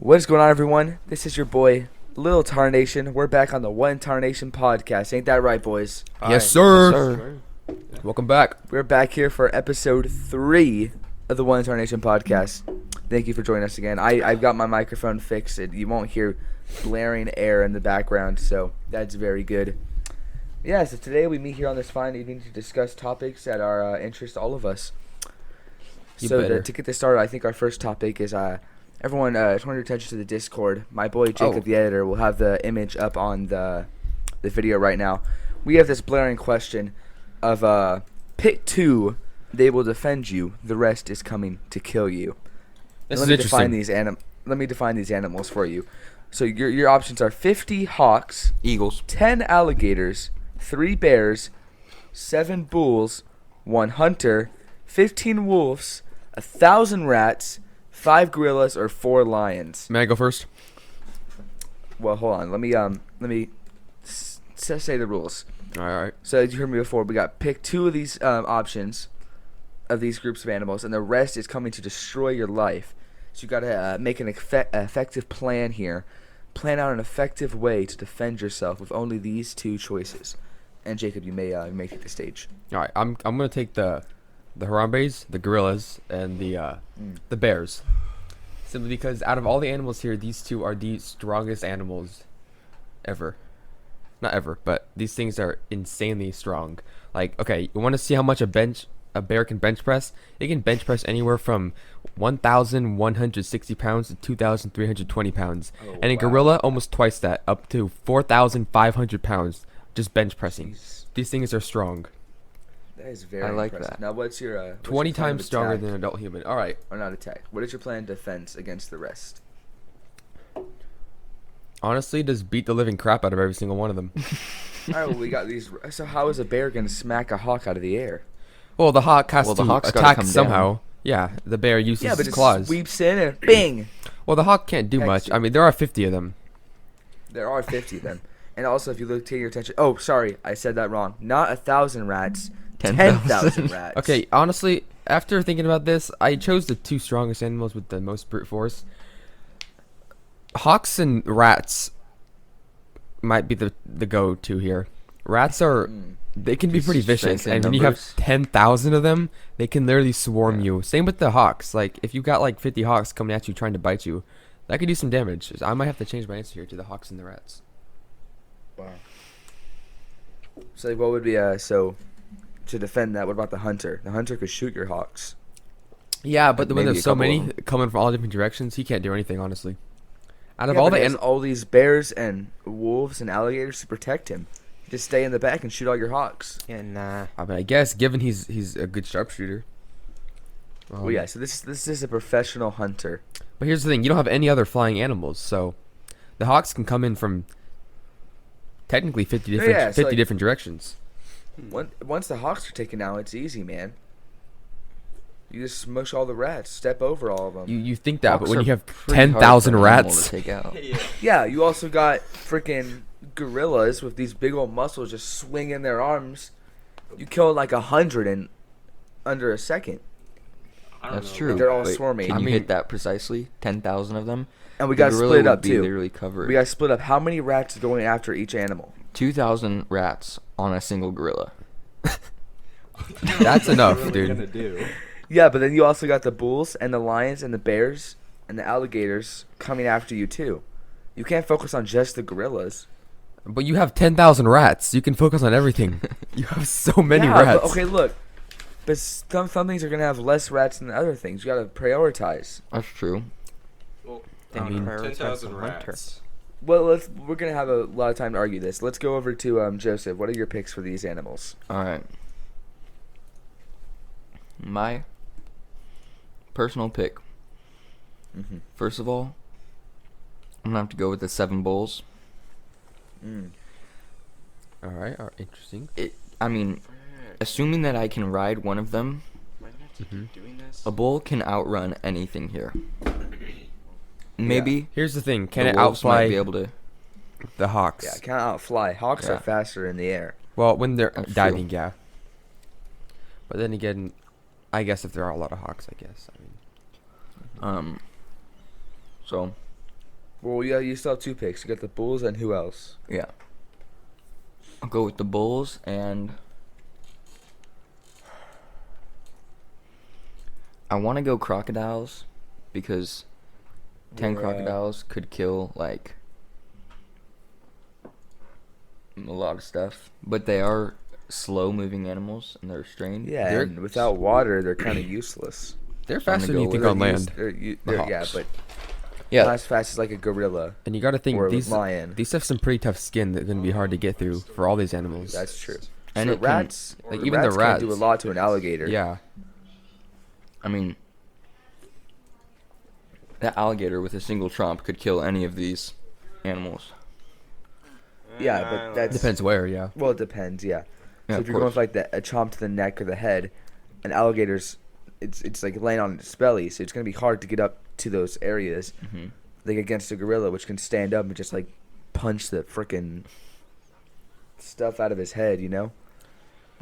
What's going on, everyone? This is your boy, Little Tarnation. We're back on the One Tarnation podcast. Ain't that right, boys? Yes, sir. Yes, sir. Welcome back. We're back here for episode 3 of the One Tarnation podcast. Thank you for joining us again. I've got my microphone fixed. You won't hear blaring air in the background, so that's very good. Yeah, so today we meet here on this fine evening to discuss topics that are interest to all of us. To get this started, I think our first topic is everyone turn your attention to the Discord. My boy Jacob, the editor, will have the image up on the video right now. We have this blaring question of pick 2, they will defend you, the rest is coming to kill you. This is interesting. Let me define these animals for you. So your options are 50 hawks, Eagles. 10 alligators, 3 bears, 7 bulls, 1 hunter, 15 wolves, 1,000 rats, 5 gorillas, or 4 lions. May I go first? Well, hold on. Let me say the rules. All right. So as you heard me before, we got pick 2 of these options of these groups of animals, and the rest is coming to destroy your life. So you got to make an effective plan here. Plan out an effective way to defend yourself with only these 2 choices. And Jacob, you may take the stage. All right. I'm gonna take the Harambe's, the gorillas, and the bears. Simply because out of all the animals here, these 2 are the strongest animals ever. Not ever, but these things are insanely strong. Like, okay, you want to see how much a bear can bench press? It can bench press anywhere from 1,160 pounds to 2,320 pounds. Oh, and a gorilla, almost twice that, up to 4,500 pounds, just bench pressing. Jeez. These things are strong. That is very I like impressive. that. Now, what's your 20 plan times of stronger attack? than an adult human. All right. Or not attack. What is your plan of defense against the rest? Honestly, just beat the living crap out of every single one of them. All right, well, we got these. So how is a bear going to smack a hawk out of the air? Well, the hawk has Well, the to hawk's gotta attack come down. somehow. Yeah, the bear uses Yeah, but his it claws. sweeps in and bing! Well, the hawk can't do Hex much. you. I mean, there are 50 of them. There are 50 of them. And also, if you look, take your attention. Oh, sorry, I said that wrong. Not 1,000 rats. 10,000 rats. Okay, honestly, after thinking about this, I chose the 2 strongest animals with the most brute force. Hawks and rats might be the go-to here. Rats are, they can be pretty vicious, Strength in and when you have numbers. 10,000 of them, they can literally swarm you. Same with the hawks. Like, if you got like 50 hawks coming at you trying to bite you, that could do some damage. I might have to change my answer here to the hawks and the rats. Wow. So what would be so to defend that? What about the hunter? The hunter could shoot your hawks. Yeah, but when Maybe there's a so couple many of 'em. coming from all different directions, he can't do anything, honestly. Out of Yeah, all but the he has all these bears and wolves and alligators to protect him. You just stay in the back and shoot all your hawks. Yeah, nah. I mean, I guess given he's a good sharpshooter. Well, yeah. So this is a professional hunter. But here's the thing: you don't have any other flying animals, so the hawks can come in from technically 50 different Yeah, so, like- different directions. Once the hawks are taken out, it's easy, man. You just smush all the rats, step over all of them. You think that, but Hawks when are you have pretty hard 10,000 for an animal rats, to take out. Yeah, you also got freaking gorillas with these big old muscles just swinging their arms. You kill like 100 in under a second. That's true. They're all Wait, swarming. Can I you mean- hit that precisely? 10,000 of them? And we The got to gorilla split it would up be too. literally covered. We got to split up. How many rats are going after each animal? 2,000 rats on a single gorilla. that's enough, dude. Yeah, but then you also got the bulls and the lions and the bears and the alligators coming after you too. You can't focus on just the gorillas. But you have 10,000 rats. You can focus on everything. You have so many Yeah, rats. but okay, look. But some things are gonna have less rats than other things. You gotta prioritize. That's true. Well, I mean, 10,000 rats. Well, we're gonna have a lot of time to argue this. Let's go over to Joseph. What are your picks for these animals? Alright. My personal pick. Mhm. First of all, I'm going to have to go with the 7 bulls. All right, interesting. I mean, assuming that I can ride one of them, a bull can outrun anything here. Maybe Here's the thing: the can it wolves might outfly be able to. the hawks? Yeah, can't outfly. Hawks Yeah. are faster in the air. Well, when they're That's diving, true. yeah. But then again, I guess if there are a lot of hawks, I guess. I mean, So, Well, yeah, you still have 2 picks. You got the bulls and who else? Yeah. I'll go with the bulls, and I want to go crocodiles because 10 We're, crocodiles could kill like a lot of stuff, but they are slow moving animals and they're restrained. Yeah, They're- and without water, they're kind of useless. They're I'm gonna faster than go you think with- on land. Yeah, Hawks. but Yeah. not as fast as like a gorilla And you got to think or a these lion. have some pretty tough skin that's gonna be hard to get through for all these animals. That's true. And So it can- rats, Like, even the can't do a rats. lot to an alligator. Yeah. I mean, that alligator with a single tromp could kill any of these animals. Yeah, but that's Depends where. Yeah. Well, it depends. Yeah. Yeah, So of if you're going course. with like a chomp to the neck or the head, an alligator's it's like laying on its belly, so it's gonna be hard to get up to those areas. Hmm. Like against a gorilla, which can stand up and just like punch the frickin' stuff out of his head, you know?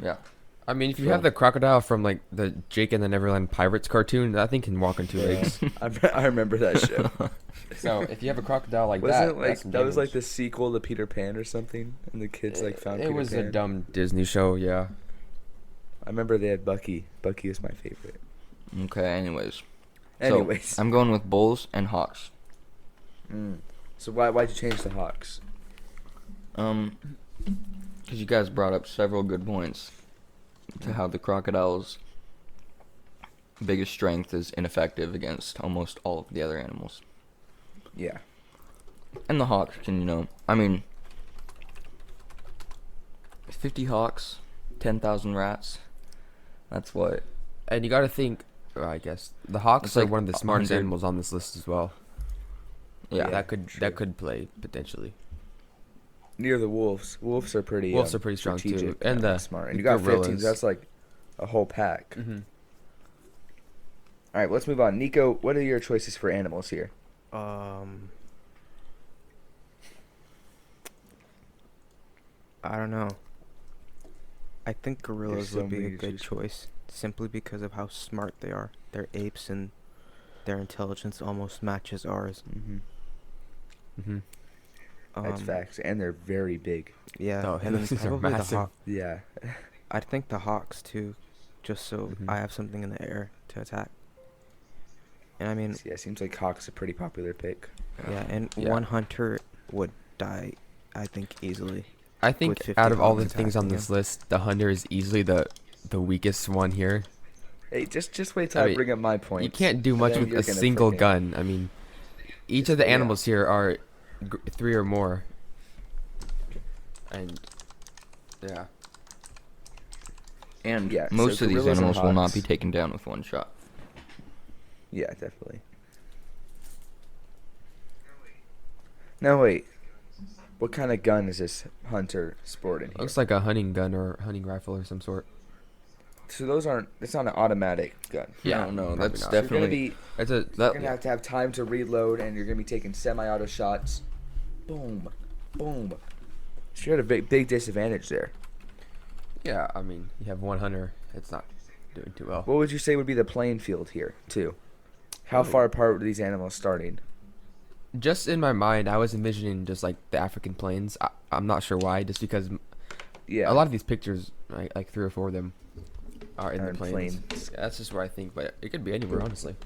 Yeah. I mean, if you So- have the crocodile from like the Jake and the Neverland Pirates cartoon, that thing can walk on 2 legs. I remember that show. So if you have a crocodile like Wasn't that, it like that's some that was like damage. the sequel to Peter Pan or something, and the kids like found It Peter was Pan? a dumb Disney show. Yeah. I remember they had Bucky. Bucky was my favorite. Okay, anyways. Anyways, So, I'm going with bulls and hawks. so why'd you change the Hawks? Because you guys brought up several good points to how the crocodile's biggest strength is ineffective against almost all of the other animals. Yeah. And the hawks can, I mean, 50 hawks, 10,000 rats. That's what? And you got to think. I guess the hawks It's are like one of the smartest 100. animals on this list as well. Yeah. that could true. that could play potentially. Near the wolves. Wolves are pretty. Wolves are pretty strong, too. strategic And the smart. And you got 15. gorillas. So that's like a whole pack. Mm-hmm. All right, let's move on. Nico, what are your choices for animals here? I don't know. I think gorillas so would be many a to good choose from. choice simply because of how smart they are. They're apes and their intelligence almost matches ours. Mm-hmm. Mm-hmm. That's facts, and they're very big. Yeah, Oh, and then these are probably the massive. hawk. Yeah. I think the hawks too, just so Mhm. I have something in the air to attack. And I mean, Yeah, seems like Hawk's a pretty popular pick. yeah, and Yeah. one hunter would die, I think, easily. I think With 50 out of all the hawks things on attacking this him. list, the hunter is easily the weakest one here. Hey, just wait till I I mean, bring up my points. You can't do and much then with you're a gonna single frickin- gun. I mean, each of the Yeah. animals here are 3 or more. And yeah, And Yeah, so most of these gorillas and animals will not hawks. be taken down with one shot. Yeah, definitely. Now wait, what kind of gun is this hunter sporting here? looks like a hunting gun or hunting rifle or some sort. So those aren't. It's not an automatic gun. Yeah, no, probably that's not. So you're gonna definitely. be. It's a You're gonna have to have time to reload, and you're gonna be taking semi-auto shots. Boom, boom. So you're at a big disadvantage there. yeah. I mean, you have one hunter. It's not doing too well. What would you say would be the playing field here, too? How far apart are these animals starting? Just in my mind, I was envisioning just like the African plains. I'm not sure why, just because Yeah. a lot of these pictures, like 3 or 4 of them, are in Are the in plains. plains. Yeah, that's just what I think, but it could be anywhere, honestly.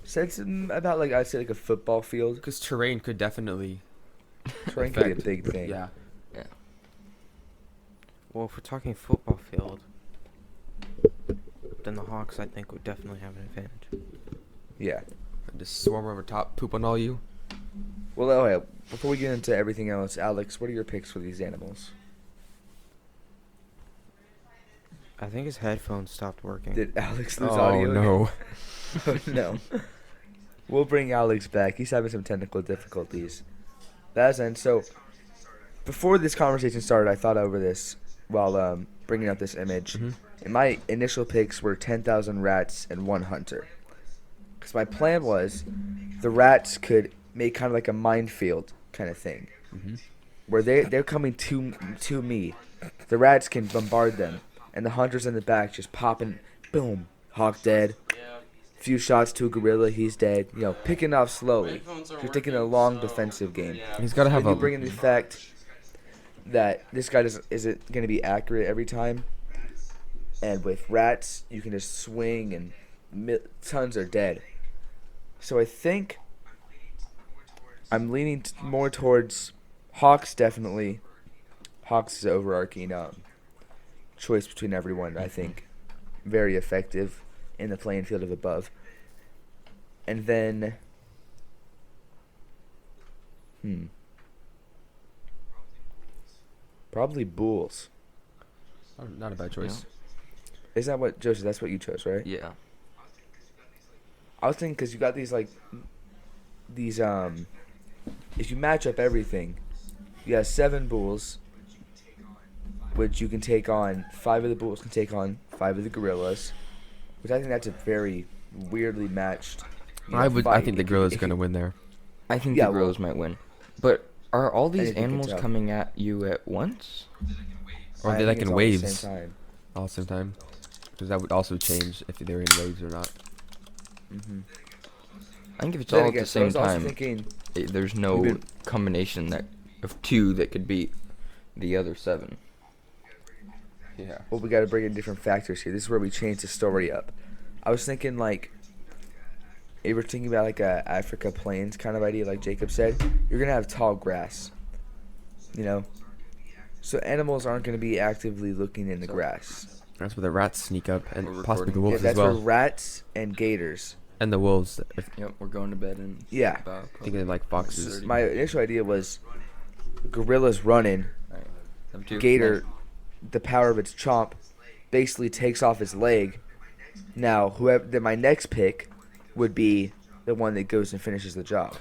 So it's about like I'd say like a football field. Because terrain could definitely. Terrain could be a affect- big thing. Yeah. Well, if we're talking football field, then the hawks, I think, would definitely have an advantage. Yeah. Just swarm over top, poop on all you. Well, okay. Before we get into everything else, Alex, what are your picks for these animals? I think his headphones stopped working. Did Alex lose Oh audio? no. Oh, no. We'll bring Alex back. He's having some technical difficulties. That's end. So, before this conversation started, I thought over this while bringing up this image. Mhm. And my initial picks were 10,000 rats and 1 hunter. Because my plan was the rats could make kind of like a minefield kind of thing. Mhm. Where they're coming to me. The rats can bombard them. And the hunters in the back just popping, boom, hawk dead. few shots to a gorilla, he's dead. You know, picking off slowly. You're taking a long defensive game. He's got to have Then a. you bring in the fact that this guy isn't going to be accurate every time. And with rats, you can just swing and tons are dead. So I think I'm leaning more towards Hawks, definitely. Hawks is overarching choice between everyone, I think. Very effective in the playing field of above. And then... Probably Bulls. Oh, not a bad choice. Is that what, Joseph, that's what you chose, right? Yeah. I was thinking because you got these, if you match up everything, you have 7 Bulls, which you can take on, 5 of the Bulls can take on 5 of the Gorillas, which I think that's a very weirdly matched I fight. think the gorilla's going to win there. I think Yeah, the gorillas might win. But are all these Anything can animals tell. coming at you at once? Or I they think like it's in all at the waves same time. all at the same time. Because that would also change if they're in waves or not. I think if it's Then all again, at the so I same was also time, thinking, there's no We've been- combination of 2 that could beat the other 7. Yeah. well, we got to bring in different factors here. This is where we change the story up. I was thinking, if we're thinking about a Africa Plains kind of idea, like Jacob said, you're gonna have tall grass. You know, so animals aren't gonna be actively looking in the grass. That's where the rats sneak up, and We're possibly the recording. wolves Yeah, as that's where well. rats and gators. And the wolves. Yep, we're going to bed in Yeah. about Thinking like foxes. My initial idea was gorilla's running, Alright. Number 2. gator, the power of its chomp, basically takes off its leg. Now, my next pick would be the one that goes and finishes the job.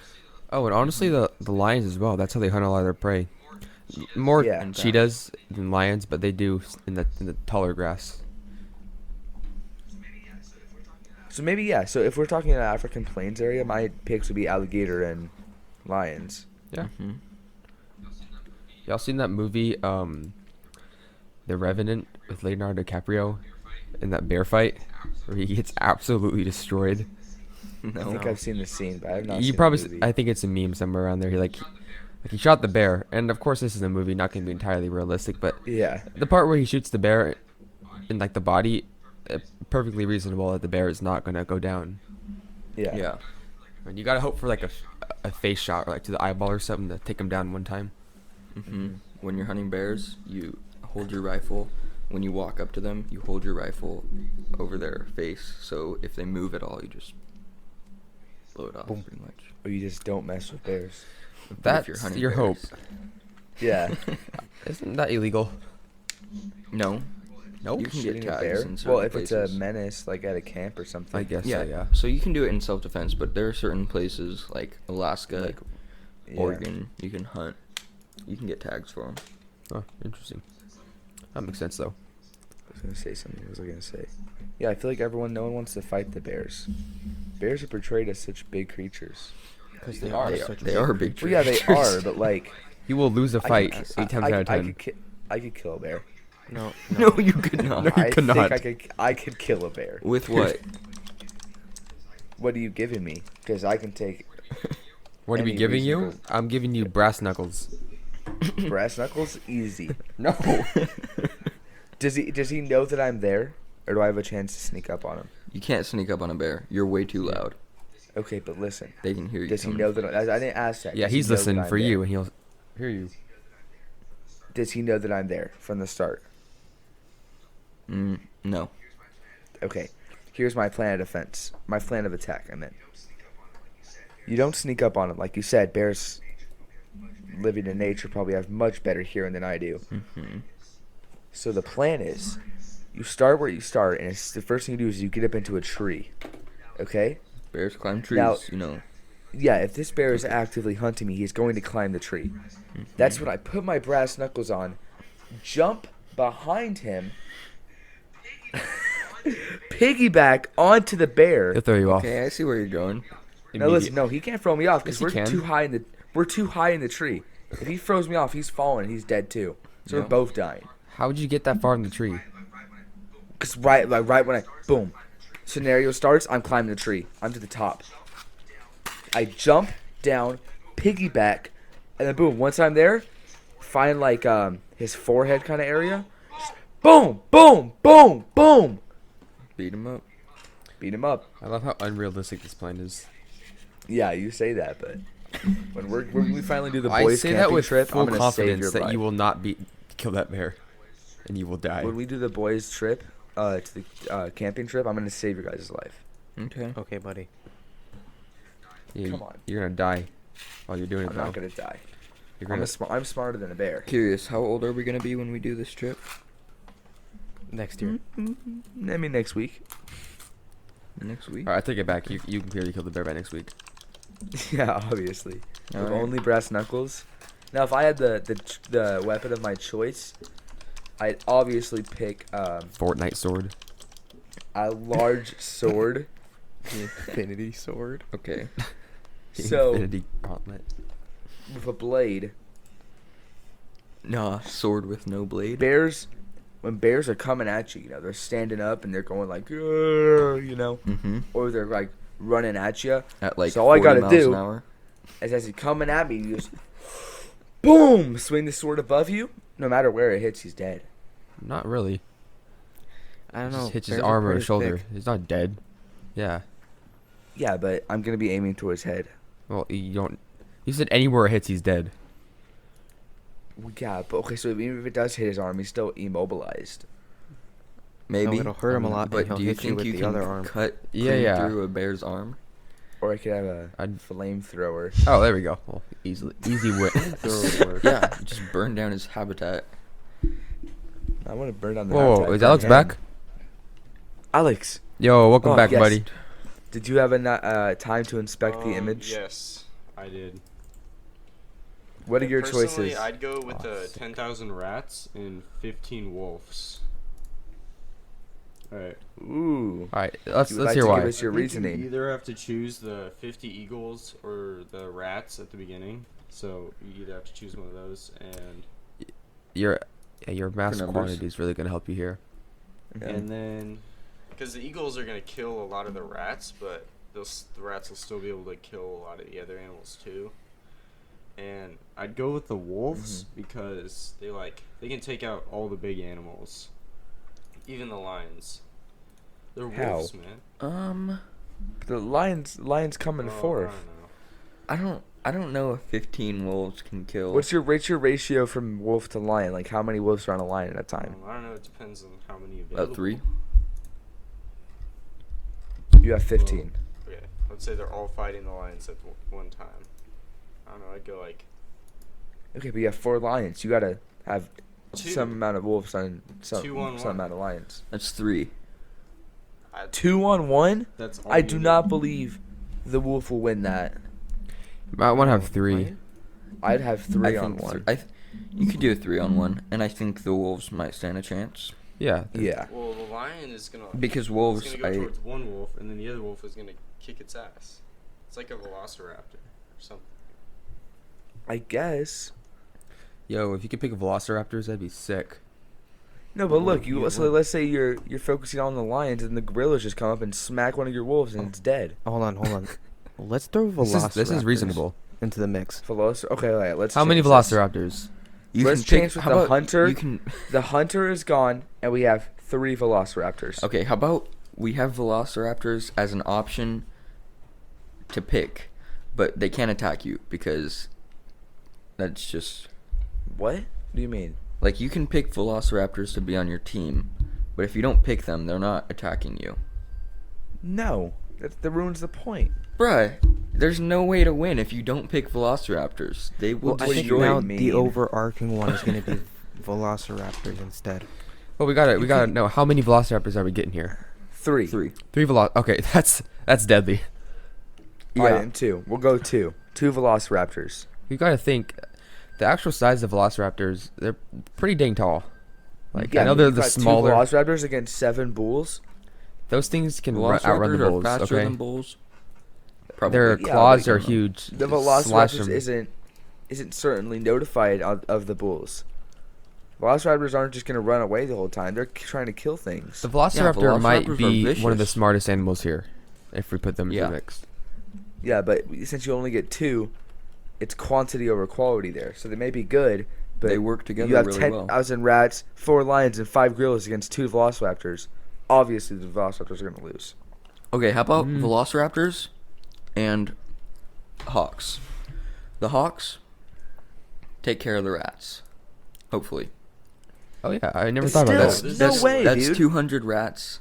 Oh, and honestly, the lions as well. That's how they hunt a lot of their prey. More Yeah. cheetahs than lions, but they do in the taller grass. So maybe, yeah. So if we're talking in the African Plains area, my picks would be alligator and lions. Yeah. Mm-hmm. Y'all seen that movie, The Revenant, with Leonardo DiCaprio, in that bear fight where he gets absolutely destroyed? I No. think I've seen the scene, but I have not You seen probably, the movie. I think it's a meme somewhere around there. He shot the bear, and of course this is a movie, not gonna be entirely realistic, but Yeah. the part where he shoots the bear in the body, perfectly reasonable that the bear is not gonna go down. Yeah. Yeah. And you gotta hope for a face shot or to the eyeball or something to take him down one time. When you're hunting bears, you hold your rifle. When you walk up to them, you hold your rifle over their face. So if they move at all, you just blow it off, pretty much. Or you just don't mess with bears. But if That's you're hunting your hope. bears- Yeah. Isn't that illegal? No. Nope. You can get Shooting a tags bear? in certain Well, if it's a places. menace, like at a camp or something. I guess Yeah, so, yeah. So you can do it in self-defense, but there are certain places like Alaska, Like, yeah. Oregon, you can hunt. You can get tags for them. Oh, interesting. That makes sense though. I was gonna say something. What was I gonna say? Yeah, I feel like no one wants to fight the bears. Bears are portrayed as such big creatures. Because they They are are, such they are big Well, yeah, they creatures. are, but like, You will lose a I fight could- 8 times out of 10. I could kill a bear. No, No, you could not. No, you I could not. think I could kill a bear. With what? What are you giving me? Because I can take What are we any giving you? reasonable- I'm giving you brass knuckles. brass knuckles. Easy. No. Does he know that I'm there, or do I have a chance to sneak up on him? You can't sneak up on a bear. You're way too loud. Okay, but listen. They can hear you. Does he coming. know that I didn't ask that? Yeah, Does he he's know that listening I'm for there? you, and he'll hear you. Does he know that I'm there from the start? No. Okay, here's my plan of defense. My plan of attack, I meant. You don't sneak up on him. Like you said, bears living in nature probably have much better hearing than I do. Mm-hmm. So the plan is, you start where you start, and the first thing you do is you get up into a tree. Okay? Bears climb trees, Now- you know. Yeah, if this bear is actively hunting me, he's going to climb the tree. That's when I put my brass knuckles on, jump behind him, piggyback onto the bear. He'll throw you off. Okay, I see where you're going. No, listen, no, he can't throw me off because Yes, he we're can. too high in the tree. If he throws me off, he's falling and he's dead too. So Yeah. we're both dying. How would you get that far in the tree? Cause right when I boom, scenario starts, I'm climbing the tree. I'm to the top. I jump down, piggyback, and then boom. Once I'm there, find like his forehead kind of area. Boom, boom, boom, boom. Beat him up. Beat him up. I love how unrealistic this plan is. Yeah, you say that, but when we finally do the I boys say camping that with trip, full I'm gonna save your confidence that life. you will not kill that bear, and you will die. When we do the boys trip, to the camping trip, I'm gonna save your guys' life. Okay. Okay, buddy. Yeah, Come on. You're gonna die while you're doing it. I'm though. not gonna die. You're gonna. I'm smarter than a bear. Curious, how old are we gonna be when we do this trip? Next year. I mean, next week. Next week? All right, I take it back. You can clearly kill the bear by next week. Yeah, obviously. With Alright. only brass knuckles. Now, if I had the weapon of my choice, I'd obviously pick Fortnite sword. a large sword. The Infinity Sword. Okay. So Infinity gauntlet. with a blade, Nah, sword with no blade. when bears are coming at you, you know, they're standing up and they're going like, "Grr," you know, Mm-hmm. or they're like running at you. At like So all I 40 gotta miles do- an hour. As he's coming at me, you just boom, swing the sword above you. No matter where it hits, he's dead. Not really. I don't know. Just hits his bears are arm or his pretty shoulder. thick. He's not dead. Yeah. Yeah, but I'm gonna be aiming towards his head. Well, you don't. You said anywhere it hits, he's dead. Well, yeah, but okay, so even if it does hit his arm, he's still immobilized. Maybe. it'll hurt him a lot, and But he'll do you hit you think with you the can other arm. cut Yeah, clean yeah. through a bear's arm? Or I could have a I'd- flamethrower. Oh, there we go. Well, easy win. Yeah, just burn down his habitat. I want to burn down the Whoa, habitat is for Alex him. back? Alex, Yo, welcome Oh, back, yes. buddy. did you have a time to inspect the image? Yes, I did. What are your Personally, choices? I'd go with Oh, the sick. 10,000 rats and 15 wolves. Alright. Ooh. All right, let's You would like hear to why. give us your I think you reasoning. either have to choose the 50 eagles or the rats at the beginning. So you either have to choose one of those, and Your mass numbers. quantity is really gonna help you here. Yeah. and then because the eagles are gonna kill a lot of the rats, but the rats will still be able to kill a lot of the other animals too. And I'd go with the wolves because they can take out all the big animals, even the lions. They're How? wolves, man. The lions come in Oh, fourth. I don't know. I don't know if 15 wolves can kill. What's your ratio from wolf to lion? Like how many wolves are on a lion at a time? I don't know. It depends on how many available. About 3? You have 15. Okay, let's say they're all fighting the lions at one time. I don't know. I'd go like Okay, but you have 4 lions. You gotta have Two. some amount of wolves on some 2-on-1. amount of lions. That's 3. 2-on-1? That's. All I you do need. not believe the wolf will win that. I want to have 3. I'd have 3 I on think 1. you could do a 3-on-1, and I think the wolves might stand a chance. Yeah. Yeah. Well, the lion is gonna. Because It's wolves, gonna go towards one wolf, and then the other wolf is gonna kick its ass. It's like a velociraptor or something. I guess. Yo, if you could pick velociraptors, that'd be sick. No, but look, you let's say you're focusing on the lions and the gorillas just come up and smack one of your wolves and it's dead. Hold on. Let's throw Velociraptors This is reasonable. into the mix. Okay, all right, let's. How many change this. velociraptors? you Let's can pick- change with how the about hunter. You can. The hunter is gone, and we have 3 velociraptors. Okay, how about we have velociraptors as an option to pick, but they can't attack you because that's just What do you mean? like you can pick velociraptors to be on your team, but if you don't pick them, they're not attacking you. No, that ruins the point. Bruh, there's no way to win if you don't pick velociraptors. They will Well, I think destroy now me. the overarching one is going to be Velociraptors instead. Well, we gotta know how many velociraptors are we getting here? 3. 3. 3 Okay, that's deadly. All right, Yeah. and 2. We'll go 2. 2 velociraptors. You gotta think, the actual size of velociraptors, they're pretty dang tall. Like Yeah, I know but they're you've the got smaller. 2 velociraptors against 7 bulls. Those things can outrun Velociraptors the are bulls. faster Okay, than bulls. Probably. their Yeah, claws but are huge. The Slash velociraptors them. isn't certainly notified of the bulls. Velociraptors aren't just gonna run away the whole time. They're trying to kill things. The Velociraptor might Velociraptors be are one of the vicious. smartest animals here, if we put them in Yeah. the mix. Yeah, but since you only get 2, it's quantity over quality there. So they may be good, but They work together you have really 10,000 rats, 4 lions, and 5 gorillas against 2 velociraptors. Obviously, the velociraptors are gonna lose. Okay, how about velociraptors and hawks? The hawks take care of the rats. Hopefully. Oh yeah, I never But thought about still, that. no way, That's dude. 200 rats.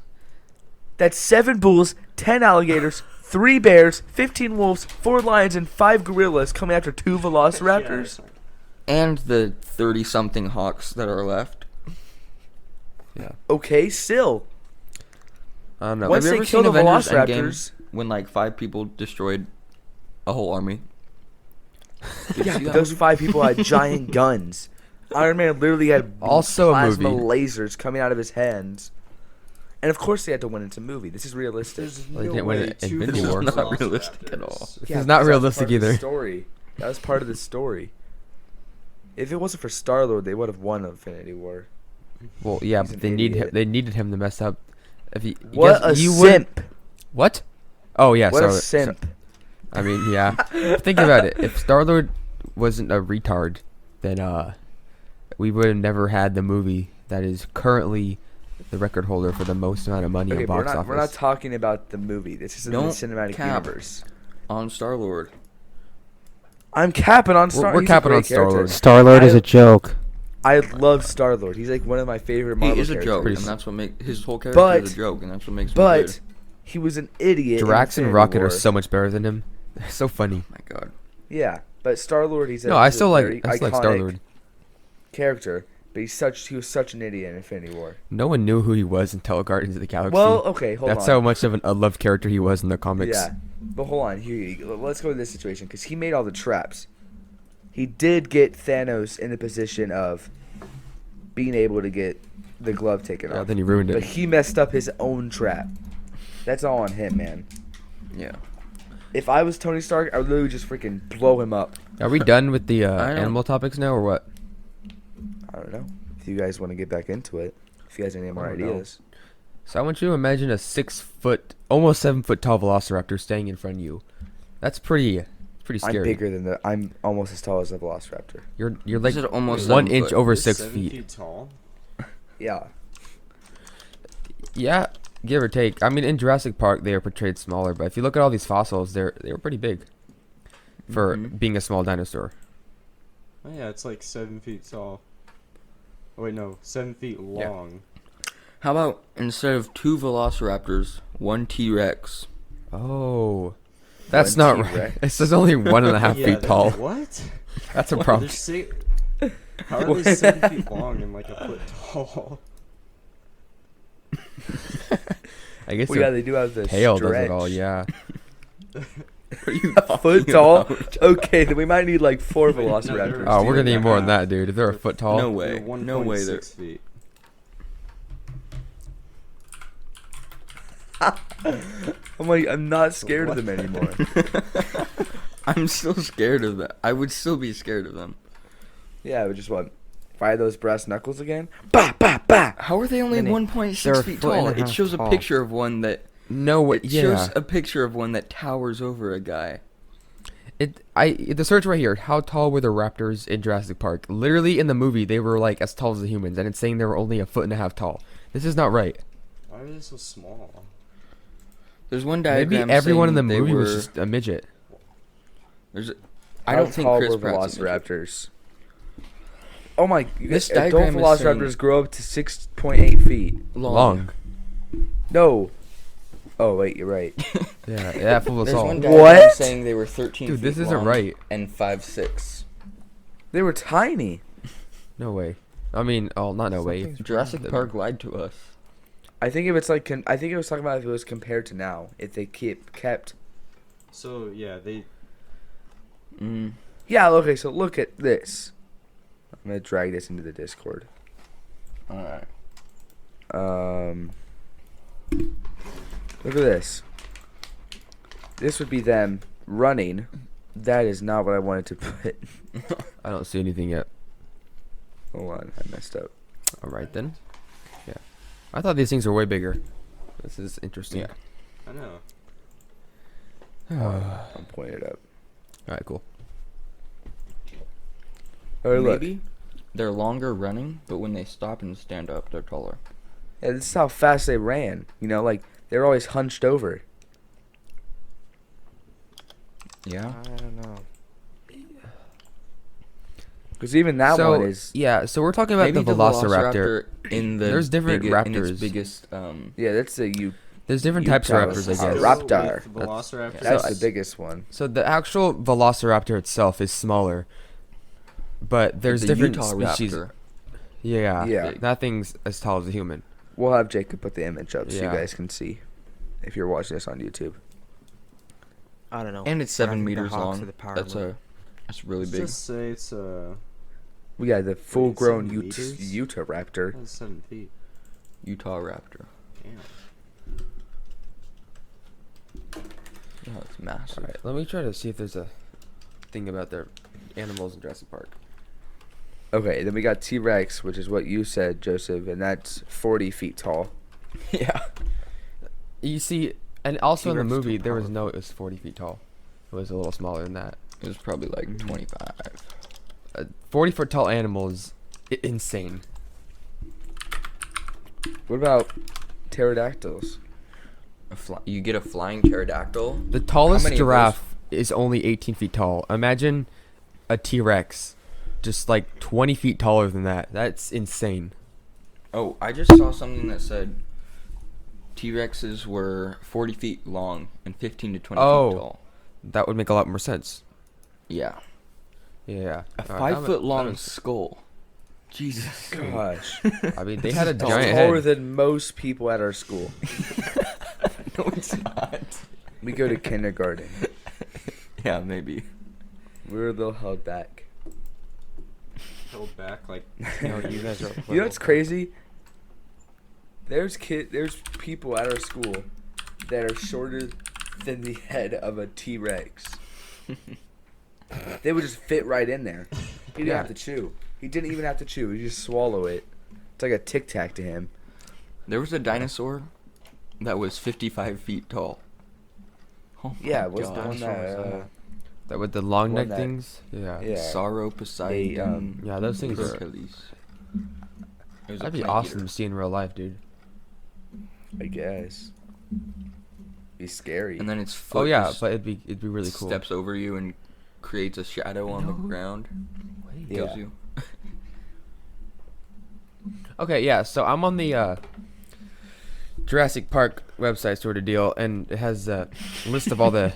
That's 7 bulls, 10 alligators, 3 bears, 15 wolves, 4 lions, and 5 gorillas coming after 2 velociraptors. And the 30-something hawks that are left. Okay, still. I don't know. Once Have you they ever kill seen the Avengers velociraptors, when like 5 people destroyed a whole army? Did you yeah, see but that those movie? 5 people had giant guns. Iron Man literally had Also a plasma movie. lasers coming out of his hands. And of course they had to win it's a movie. This is realistic. There's Well, they no didn't win way it in 2 Infinity War. Not velociraptors. realistic at all. This Yeah, is not because that was realistic part of the either. story. That was part of the story. If it wasn't for Star-Lord, they would have won Infinity War. Well, yeah, He's but an they need him. idiot. They needed him to mess up. If he, What a you would- simp. What? Oh yeah, What a Star-Lord. simp. I mean, yeah. Think about it. If Star-Lord wasn't a retard, then we would have never had the movie that is currently the record holder for the most amount of money Okay, in but box we're not office. talking about the movie. This is in the Don't cinematic cap. universe. On Star-Lord. I'm capping on Star. We're he's a capping great on Star-Lord. character. Star-Lord is I- a joke. I love Star-Lord. He's like one of my favorite He Marvel is a joke, characters. and that's what makes his whole character But- is a joke, and that's what makes him But good. he was an idiot. in Drax and Infinity Rocket War. are so much better than him. They're so funny. My God. Yeah, but Star-Lord, he's a, No, I he's a still very like iconic Star-Lord. character. But he was such an idiot in Infinity War. No one knew who he was until Guardians of the Galaxy. Well, okay, hold That's on. how much of a loved character he was in the comics. Yeah, but hold on. Let's go to this situation because he made all the traps. He did get Thanos in the position of being able to get the glove taken off. Then he ruined But it. he messed up his own trap. That's all on him, man. Yeah. If I was Tony Stark, I would literally just freaking blow him up. Are we done with the I don't- animal topics now, or what? I don't know. If you guys want to get back into it, if you guys have any more I don't know. ideas. So I want you to imagine a 6-foot, almost 7-foot tall Velociraptor staying in front of you. That's pretty scary. I'm bigger than I'm almost as tall as a Velociraptor. You're like Is it almost 1 7 inch foot? over It's 6 7 feet. tall. Yeah. Yeah, give or take. I mean, in Jurassic Park they are portrayed smaller, but if you look at all these fossils, they were pretty big for Mhm. being a small dinosaur. Oh yeah, it's like 7 feet tall. Oh wait, no, 7 feet Yeah. long. How about instead of 2 velociraptors, 1 T-Rex? Oh, that's One not T-Rex. right. It says only 1.5 Yeah, feet tall. What? That's a They're problem. How are they 7 feet long and like a foot tall? I guess Well, yeah, the they do have the tail does stretch. it all. Yeah. Are you A foot tall? about? Okay, then we might need like 4 Wait, no, Velociraptors. they're- Oh, we're gonna Two need and a more than half. that, dude. If they're a foot tall. No way. They're No way. 1.6 feet. I'm not scared of them anymore. I'm still scared of that. I would still be scared of them. Yeah, we just what? Fire those brass knuckles again? Bah, bah, bah! How are they only Minnie, 1.6 they're a feet foot and tall? a It half shows a tall. picture of one that. No way. It Yeah. shows a picture of one that towers over a guy. The search right here. How tall were the raptors in Jurassic Park? Literally in the movie, they were like as tall as the humans, and it's saying they were only 1.5 feet tall. This is not right. Why are they so small? There's one Maybe diagram. everyone in the saying they movie was were- just a midget. There's. I How don't think tall Chris were Pratt's a midget. Velociraptors? Oh my! This Adult diagram is Velociraptors saying- grow up to 6.8 feet. Long. No. Oh wait, you're right. Yeah, full of There's salt. one What? diagram saying they were 13 Dude, feet this isn't long right. and 5'6". They were tiny. No way. I mean, oh, not no way. Something's Jurassic Park lied to us. I think if it's like, I think it was talking about if it was compared to now. If they kept. So yeah, they. Mm. Yeah. Okay. So look at this. I'm gonna drag this into the Discord. All right. Look at this. This would be them running. That is not what I wanted to put. I don't see anything yet. Hold on, I messed up. All right then. Yeah. I thought these things were way bigger. This is interesting. Yeah. I know. All I'm pointing it up. right, cool. Oh, look. Maybe they're longer running, but when they stop and stand up, they're taller. Yeah, this is how fast they ran. You know, like they're always hunched over. Yeah. I don't know. Because even that so, one is. Yeah, so we're talking about Maybe the Velociraptor. in the There's different in raptors. its biggest Yeah, that's the There's different types of Utah raptors, I was- guess. Raptor. With the Velociraptor. That's So- the biggest one. So the actual Velociraptor itself is smaller, but there's the different Utah species. Raptor. Yeah, Yeah. that thing's as tall as a human. We'll have Jacob put the image up so you Yeah. guys can see if you're watching this on YouTube. I don't know. And it's But I 7 think the meters Hawks long. are the power That's move. that's really Let's big. just say it's We got the full-grown 7 meters? Utah Raptor. that's 7 feet. Utah Raptor. Damn. Oh, it's massive. All right, let me try to see if there's a thing about their animals in Jurassic Park. Okay, then we got T-Rex, which is what you said, Joseph, and that's 40 feet tall. Yeah. You see, and also in the T-Rex is movie too there was powerful. no. It was 40 feet tall. It was a little smaller than that. It was probably like Mhm. 25. A 40-foot tall animal is insane. What about pterodactyls? You get a flying pterodactyl. The tallest many of those? giraffe is only 18 feet tall. Imagine a T-Rex, just like 20 feet taller than that. That's insane. Oh, I just saw something that said T-Rexes were 40 feet long and 15 to 20 Oh. feet tall. That would make a lot more sense. Yeah. Yeah. A Alright, 5-foot that long was- skull. Jesus. Gosh. I mean, they had a It's giant taller head. than most people at our school. No, it's not. We go to kindergarten. Yeah, maybe. We were a little held back. Held back like. No, you guys are. You know what's crazy? There's people at our school that are shorter than the head of a T-Rex. They would just fit right in there. He didn't Yeah. have to chew. He didn't even have to chew. He just swallow it. It's like a Tic Tac to him. There was a dinosaur that was 55 feet tall. Oh Yeah, my what's the gosh. one that? That with the long One neck that- things. Yeah. Yeah. Sauroposeidon. Yeah, those things are. Hercules. It was a That'd be plant awesome eater. to see in real life, dude. I guess. Be scary. And then its foot Oh yeah, just but it'd be really cool. steps over you and creates a shadow on the ground. Yeah. Kills you. Okay, yeah. So I'm on the Jurassic Park website sort of deal, and it has a list of all the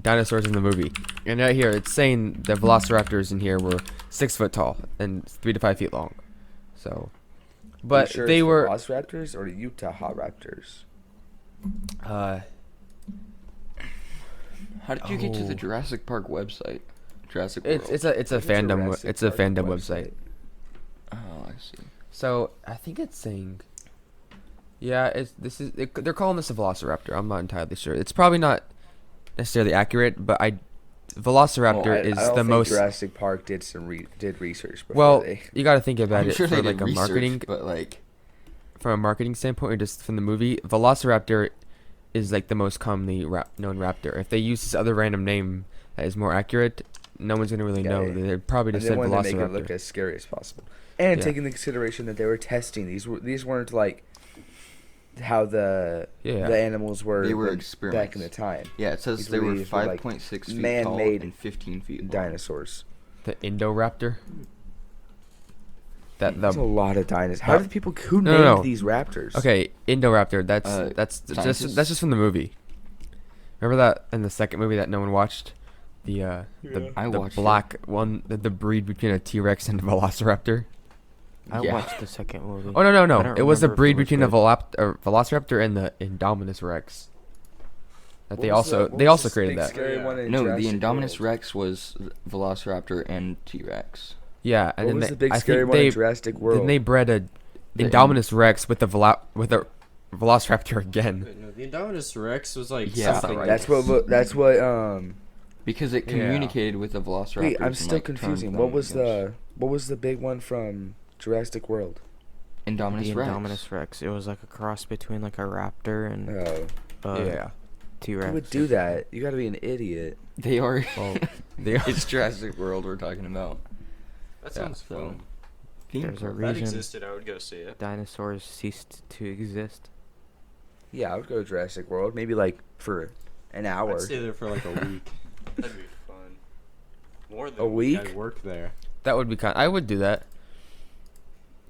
dinosaurs in the movie. And right here, it's saying the Velociraptors in here were 6 foot tall and 3 to 5 feet long. So, but You sure they it's were. Velociraptors or Utah Raptors. How did you get to Oh. the Jurassic Park website? Jurassic World. It's a fandom Jurassic it's a Park fandom website. Oh, I see. So I think it's saying, yeah, they're calling this a Velociraptor. I'm not entirely sure. It's probably not necessarily accurate, but Velociraptor Well, I is don't the think most. Jurassic Park did did research before Well, they. you got to think about I'm it sure from they like did a research, marketing but like, from a marketing standpoint, or just from the movie. Velociraptor is like the most commonly known raptor. If they use this other random name that is more accurate, no one's gonna really know. Yeah. They probably And just they said wanted to make it look Velociraptor. as scary as possible, and Yeah. taking into consideration that they were testing these weren't like how the Yeah. animals were. They were back in experiments. the time. yeah, it says These they were were used for, like, 5.6 feet man-made tall and 15 feet long. Dinosaurs. The Indoraptor. That That's a the lot of dinosaurs. How No. did people who No, named no, no. these raptors? okay Indoraptor. That's scientists? that's just from the movie. Remember that in the second movie that no one watched, the I the watched it. black one, the breed between a T-Rex and a Velociraptor. I Yeah. watched the second movie. Oh no I no! don't It was a remember if breed it was between a good. Velociraptor and the Indominus Rex. That they What was also the- what they was also this created big that. scary one in No, the Jurassic Indominus World? Rex was Velociraptor and T-Rex. Yeah, and What then was they, the big I scary think one they in Jurassic World? then they bred a The Indominus Rex with a Velociraptor again. Wait, no, the Indominus Rex was like Yeah, something. right. That's what Because it Yeah. communicated with the Velociraptors. Wait, I'm and, still like, turned confusing. them What was against the big one from Jurassic World? Indominus The Rex? Indominus Rex. It was like a cross between like a raptor and Oh, yeah. T-Rex. who would do that? You gotta be an idiot. They are. Well, they are. It's Jurassic World we're talking about. That Yeah, sounds so- fun. There's a If that reason existed, I would go see it. dinosaurs ceased to exist. Yeah, I would go to Jurassic World. Maybe like for an hour. I'd stay there for like a week. That'd be fun. More than A week? I'd work there. That would be kind. I would do that.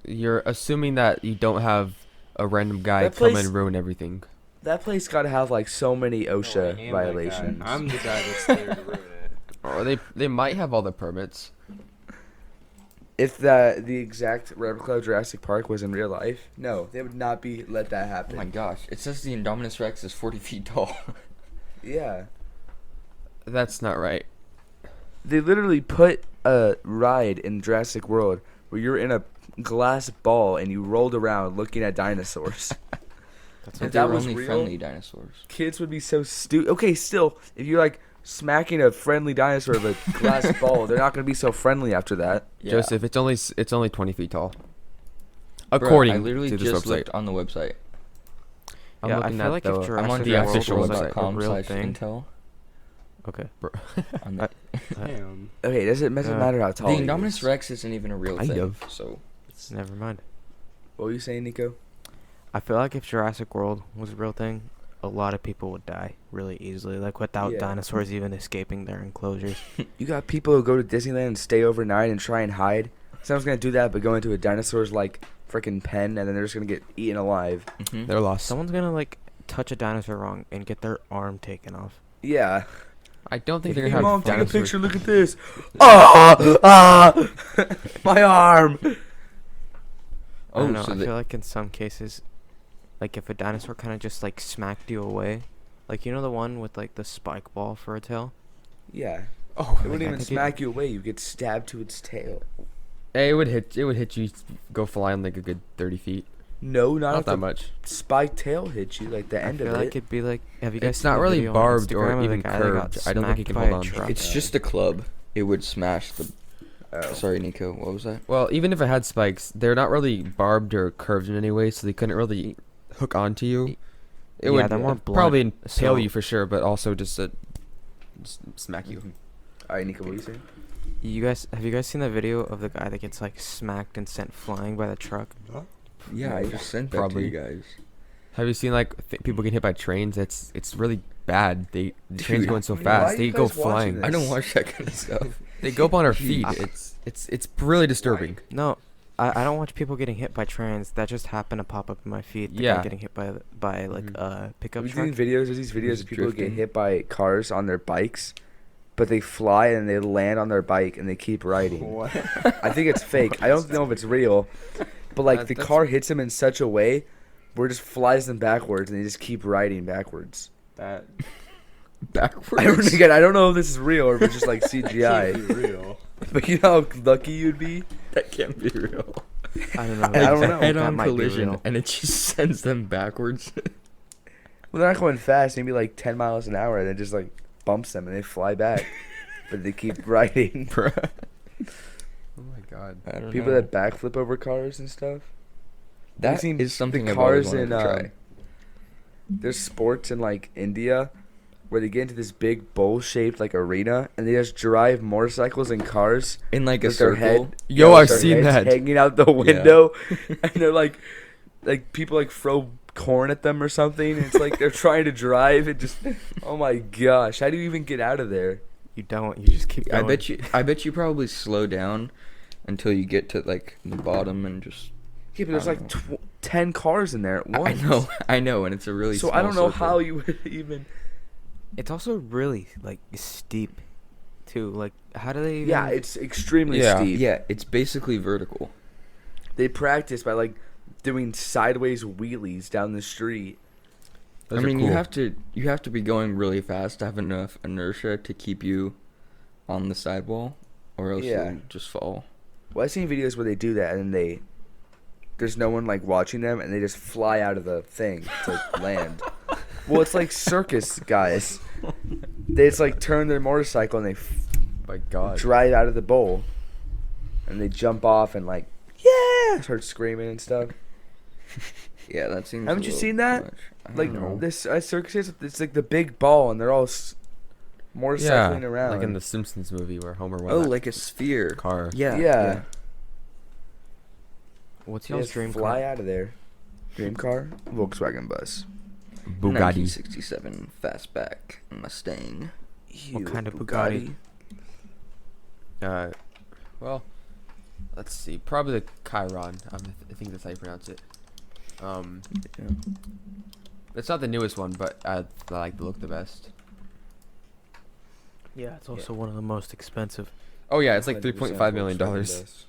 You're assuming that you don't have a random guy That come place- and ruin everything. That place gotta have like so many No, I OSHA am that guy. violations. I'm the guy that's there to ruin it. Or they might have all the permits. If the exact replica of Jurassic Park was in real life, no, they would not be let that Oh happen. my gosh. It says the Indominus Rex is 40 feet tall. Yeah, That's not right. they literally put a ride in Jurassic World where you're in a glass ball and you rolled around looking at dinosaurs. That's If But that they were was only real- friendly dinosaurs. Kids would be so stupid. Okay, still, if you're like smacking a friendly dinosaur with a glass ball, they're not gonna be so friendly after that. Yeah. Joseph, it's only 20 feet tall. Bruh, According I literally to this just website. looked on the website. I'm Yeah, I looking feel at like the, if I'm on Jurassic the World official was, like, a website. real www.com/intel. thing. Okay. On the, Damn. Okay, doesn't matter how the tall. he Indominus is. Rex isn't even a real Kind thing. of. So Never mind. What were you saying, Nico? I feel like if Jurassic World was a real thing, a lot of people would die really easily, like without Yeah. dinosaurs even escaping their enclosures. You got people who go to Disneyland and stay overnight and try and hide. Someone's gonna do that, but go into a dinosaur's like freaking pen, and then they're just gonna get eaten alive. mhm. They're lost. Someone's gonna like touch a dinosaur wrong and get their arm taken off. Yeah. I don't think Hey, they're gonna Mom, have take a dinosaurs. picture. Look at this. Ah, my arm. I Oh, don't know. so I the- feel like in some cases, like if a dinosaur kind of just like smacked you away, like you know the one with like the spike ball for a tail. Yeah. Oh, It wouldn't I even think it- smack you away. You get stabbed to its tail. It would hit you, go flying like a good 30 feet. No, not, Not if that the much. spiked tail hit you, like the I end feel of like it. it'd be like. Have you guys? It's seen not the really video on barbed or Instagram of the even guy that got curved. I don't think he smacked can by hold a on to it. truck? It's just a club. It would smash the. Oh. Sorry, Nico. What was that? Well, even if it had spikes, they're not really barbed or curved in any way, so they couldn't really hook onto you. It Yeah, would they're more probably blunt, impale so- you for sure, but also just smack you. All right, Nico, what are you saying? Have you guys seen the video of the guy that gets like smacked and sent flying by the truck? Yeah, I just sent that Probably. to you guys. Have you seen like people get hit by trains? It's really bad. The trains Dude, going so why fast. are They you go guys watching flying. this? I don't watch that kind of stuff. They go up on our feet. I- It's really disturbing. No, I don't watch people getting hit by trains. That just happened to pop up in my feed. The Yeah. guy getting hit by like Mhm. a pickup Have you truck. seen videos? There's these videos Who's of people who get drifting? hit by cars on their bikes, but they fly and they land on their bike and they keep riding. What? I think it's fake. I don't know if it's real, but like the That's- car hits them in such a way where it just flies them backwards and they just keep riding backwards. That Backwards. I don't know if this is real or if it's just like can't CGI. be real. But you know how lucky you'd be. That can't be real. I don't know. I don't Like know. a That head-on might be collision, real. and it just sends them backwards. Well, they're not going fast, maybe like 10 miles an hour, and it just like bumps them and they fly back. But they keep riding. Bruh. Oh my god. I don't People know. that backflip over cars and stuff. That I've seen is something the I've always cars wanted in to try. there's sports in like India where they get into this big bowl-shaped like arena and they just drive motorcycles and cars In like a with their circle. head. Yo, with I've their seen heads that. hanging out the window, and they're like people like throw corn at them or something. And it's like they're trying to drive. It just, oh my gosh, how do you even get out of there? You don't. You just keep going. I bet you probably slow down until you get to like the bottom and just. Yeah, but there's I like don't 10 cars in there at once. I know, and it's a really. So I don't know small how circle. you would even. It's also really like steep, too. Like, how do they? Yeah, even- it's extremely Yeah. steep. Yeah, it's basically vertical. They practice by like doing sideways wheelies down the street. Those I are mean, cool. you have to be going really fast to have enough inertia to keep you on the sidewall, or else Yeah. you'll just fall. Well, I've seen videos where they do that and there's no one like watching them and they just fly out of the thing to land. Well, it's like circus guys. They just like turn their motorcycle and they My God. drive out of the bowl, and they jump off and like start screaming and stuff. Yeah, that seems. Haven't a you little seen that? much. I Like don't know. this circus is it's like the big ball and they're all motorcycling around. like in the Simpsons movie where Homer won Oh, that like a sphere. car. Yeah. Yeah. What's They y'all's just dream fly car? out of there. Dream car, Volkswagen bus. Bugatti. 1967 fastback Mustang. What kind of Bugatti? Well, let's see. Probably the Chiron. I think that's how you pronounce it. Yeah. It's not the newest one, but I like the look the best. Yeah, it's also one of the most expensive. Oh yeah, it's like 100% $3.5 million. Volkswagen bus.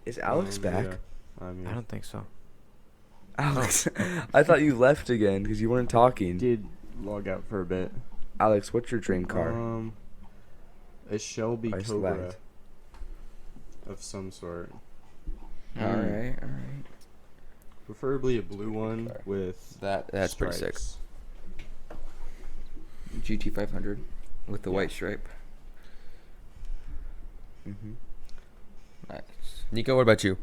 Is Alex back? Yeah. I mean, I don't think so. Alex, I thought you left again because you weren't talking. did log out for a bit. Alex, what's your dream car? A Shelby I just Cobra lagged. of some sort. All right. All right. Preferably a blue one Okay. with That's pretty sick. stripes. GT 500 with the Yeah. white stripe. Mm-hmm. Nice. Nico, what about you?